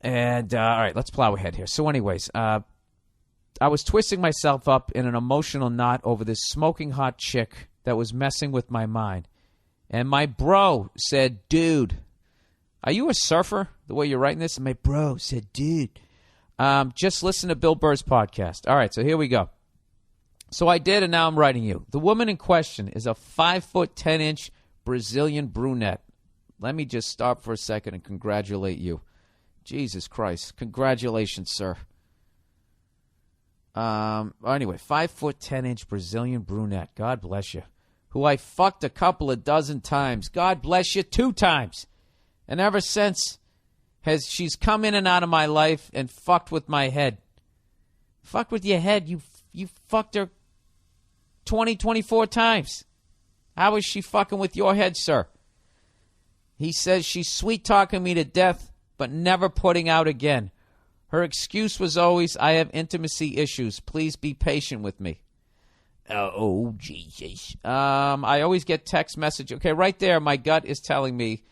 And, all right, let's plow ahead here. So anyways, I was twisting myself up in an emotional knot over this smoking hot chick that was messing with my mind. And my bro said, dude, are you a surfer, the way you're writing this? And my bro said, dude, just listen to Bill Burr's podcast. All right, so here we go. So I did, and now I'm writing you. The woman in question is a 5'10" Brazilian brunette. Let me just stop for a second and congratulate you. Jesus Christ. Congratulations, sir. Anyway, 5'10" Brazilian brunette. God bless you. Who I fucked a couple of dozen times. God bless you, 2 times. And ever since, she's come in and out of my life and fucked with my head. Fucked with your head. You fucked her 24 times. How is she fucking with your head, sir? He says she's sweet-talking me to death, but never putting out again. Her excuse was always, I have intimacy issues. Please be patient with me. Oh, Jesus. I always get text message. Okay, right there, my gut is telling me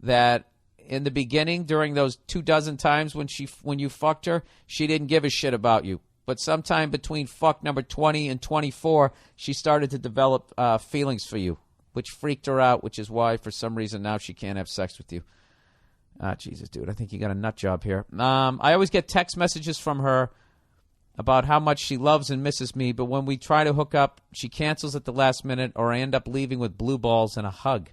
that in the beginning, during those 24 times when you fucked her, she didn't give a shit about you. But sometime between fuck number 20 and 24, she started to develop feelings for you, which freaked her out, which is why, for some reason, now she can't have sex with you. Jesus, dude, I think you got a nut job here. I always get text messages from her about how much she loves and misses me, but when we try to hook up, she cancels at the last minute, or I end up leaving with blue balls and a hug.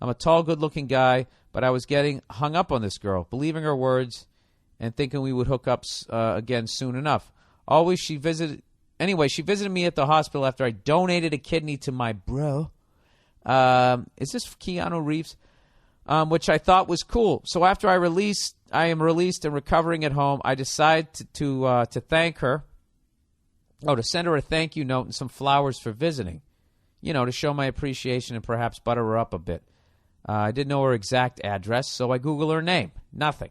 I'm a tall, good-looking guy, but I was getting hung up on this girl, believing her words and thinking we would hook up again soon enough. She visited me at the hospital after I donated a kidney to my bro. Is this Keanu Reeves? Which I thought was cool. So after I am released and recovering at home, I decide to thank her. To send her a thank you note and some flowers for visiting. To show my appreciation and perhaps butter her up a bit. I didn't know her exact address, so I Google her name. Nothing.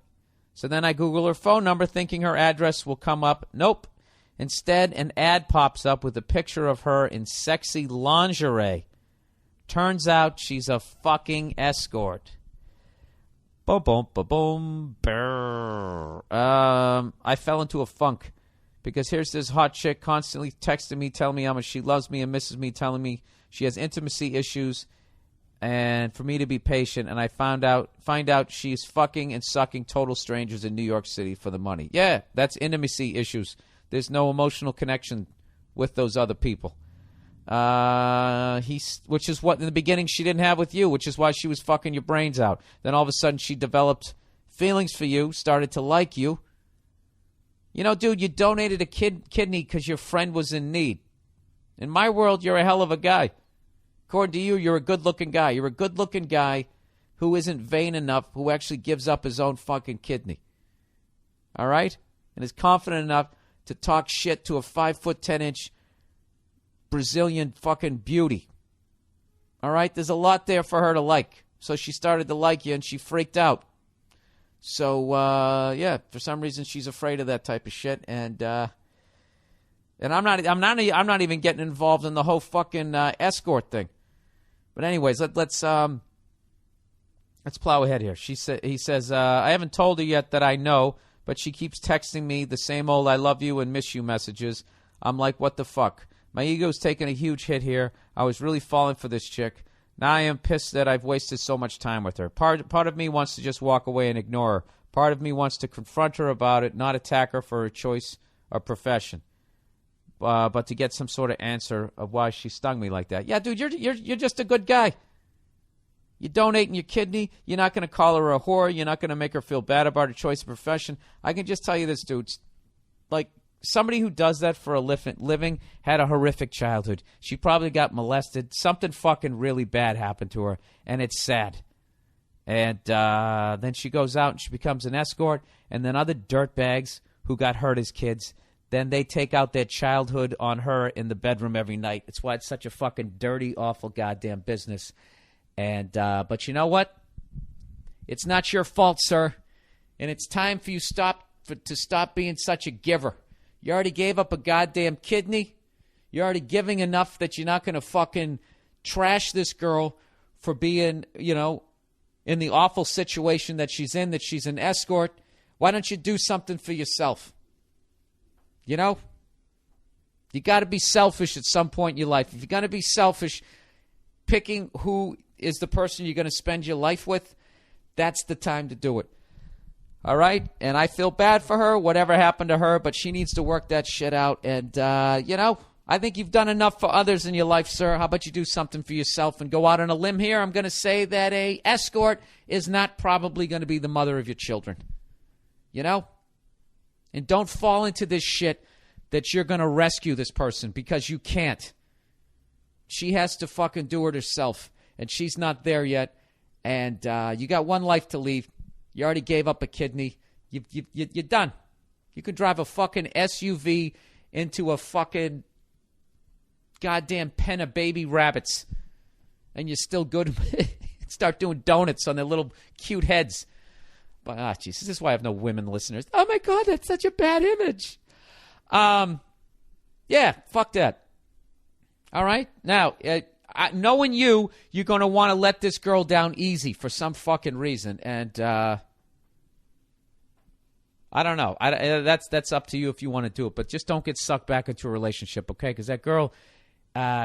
So then I Google her phone number, thinking her address will come up. Nope. Instead, an ad pops up with a picture of her in sexy lingerie. Turns out she's a fucking escort. Boom, boom, boom, boom. Burr. I fell into a funk because here's this hot chick constantly texting me, telling me how much she loves me and misses me, telling me she has intimacy issues, and for me to be patient. And I find out she's fucking and sucking total strangers in New York City for the money. Yeah, that's intimacy issues. There's no emotional connection with those other people. Which is what in the beginning she didn't have with you, which is why she was fucking your brains out. Then all of a sudden she developed feelings for you, started to like you. Dude, you donated a kidney because your friend was in need. In my world, you're a hell of a guy. According to you, you're a good-looking guy. You're a good-looking guy who isn't vain enough, who actually gives up his own fucking kidney. All right? And is confident enough to talk shit to a 5'10" Brazilian fucking beauty. All right? There's a lot there for her to like. So she started to like you, and she freaked out. So, for some reason, she's afraid of that type of shit. And I'm not even getting involved in the whole fucking escort thing. But anyways, let's plow ahead here. He says, I haven't told her yet that I know, but she keeps texting me the same old I love you and miss you messages. I'm like, what the fuck? My ego's taking a huge hit here. I was really falling for this chick. Now I am pissed that I've wasted so much time with her. Part of me wants to just walk away and ignore her. Part of me wants to confront her about it, not attack her for her choice or profession. But to get some sort of answer of why she stung me like that. Yeah, dude, you're just a good guy. You're donating your kidney. You're not going to call her a whore. You're not going to make her feel bad about her choice of profession. I can just tell you this, dude. Like, somebody who does that for a living had a horrific childhood. She probably got molested. Something fucking really bad happened to her, and it's sad. And then she goes out and she becomes an escort, and then other dirtbags who got hurt as kids, then they take out their childhood on her in the bedroom every night. It's why it's such a fucking dirty, awful goddamn business. And but you know what? It's not your fault, sir. And it's time for you to stop being such a giver. You already gave up a goddamn kidney. You're already giving enough that you're not going to fucking trash this girl for being, in the awful situation that she's in, that she's an escort. Why don't you do something for yourself? You know? You got to be selfish at some point in your life. If you're going to be selfish, picking who is the person you're going to spend your life with, that's the time to do it. All right? And I feel bad for her, whatever happened to her, but she needs to work that shit out. And, you know, I think you've done enough for others in your life, sir. How about you do something for yourself and go out on a limb here? I'm going to say that a escort is not probably going to be the mother of your children. You know? And don't fall into this shit that you're going to rescue this person, because you can't. She has to fucking do it herself, and she's not there yet. And you got one life to lead. You already gave up a kidney. You're done. You could drive a fucking SUV into a fucking goddamn pen of baby rabbits, and you're still good. Start doing donuts on their little cute heads. But, Jesus, this is why I have no women listeners. Oh, my God, that's such a bad image. Yeah, fuck that. All right? Now, knowing you're going to want to let this girl down easy for some fucking reason. And I don't know. That's up to you if you want to do it. But just don't get sucked back into a relationship, okay? Because that girl,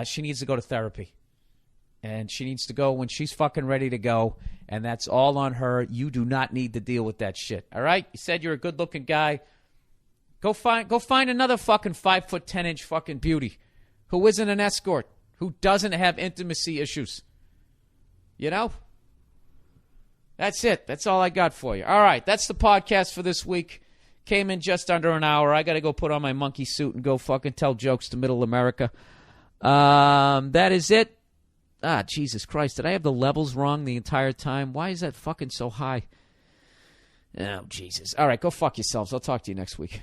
she needs to go to therapy. And she needs to go when she's fucking ready to go. And that's all on her. You do not need to deal with that shit. All right? You said you're a good-looking guy. Go find another fucking 5'10" fucking beauty who isn't an escort, who doesn't have intimacy issues. You know? That's it. That's all I got for you. All right, that's the podcast for this week. Came in just under an hour. I got to go put on my monkey suit and go fucking tell jokes to Middle America. That is it. Jesus Christ. Did I have the levels wrong the entire time? Why is that fucking so high? Oh, Jesus. All right, go fuck yourselves. I'll talk to you next week.